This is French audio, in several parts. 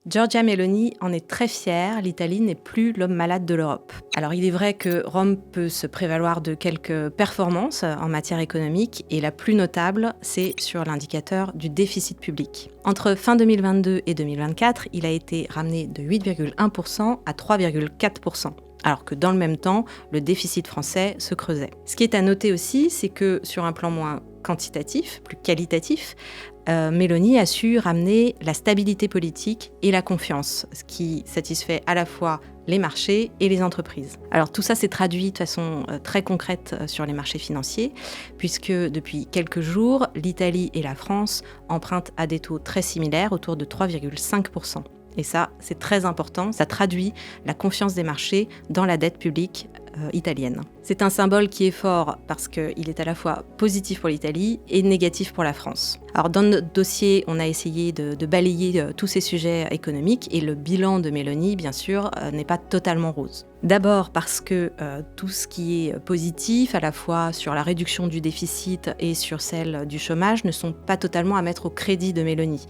Giorgia Meloni en est très fière, l'Italie n'est plus l'homme malade de l'Europe. Alors il est vrai que Rome peut se prévaloir de quelques performances en matière économique et la plus notable, c'est sur l'indicateur du déficit public. Entre fin 2022 et 2024, il a été ramené de 8,1% à 3,4%. Alors que dans le même temps, le déficit français se creusait. Ce qui est à noter aussi, c'est que sur un plan moins quantitatif, plus qualitatif, Meloni a su ramener la stabilité politique et la confiance, ce qui satisfait à la fois les marchés et les entreprises. Alors tout ça s'est traduit de façon très concrète sur les marchés financiers, puisque depuis quelques jours, l'Italie et la France empruntent à des taux très similaires, autour de 3,5%. Et ça, c'est très important, ça traduit la confiance des marchés dans la dette publique italienne. C'est un symbole qui est fort parce qu'il est à la fois positif pour l'Italie et négatif pour la France. Alors dans notre dossier, on a essayé de balayer tous ces sujets économiques et le bilan de Meloni, bien sûr, n'est pas totalement rose. D'abord parce que tout ce qui est positif, à la fois sur la réduction du déficit et sur celle du chômage, ne sont pas totalement à mettre au crédit de Meloni.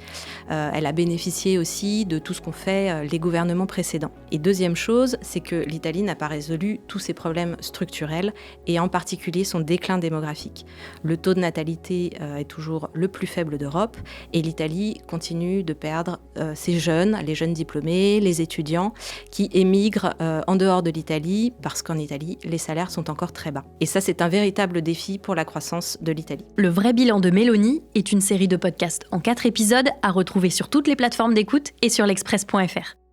Elle a bénéficié aussi de tout ce qu'ont fait les gouvernements précédents. Et deuxième chose, c'est que l'Italie n'a pas résolu tous ses problèmes structurels et en particulier son déclin démographique. Le taux de natalité est toujours le plus faible d'Europe et l'Italie continue de perdre ses jeunes, les jeunes diplômés, les étudiants qui émigrent en dehors de l'Italie parce qu'en Italie, les salaires sont encore très bas. Et ça, c'est un véritable défi pour la croissance de l'Italie. Le vrai bilan de Meloni est une série de podcasts en 4 épisodes à retrouver sur toutes les plateformes d'écoute et sur l'express.fr.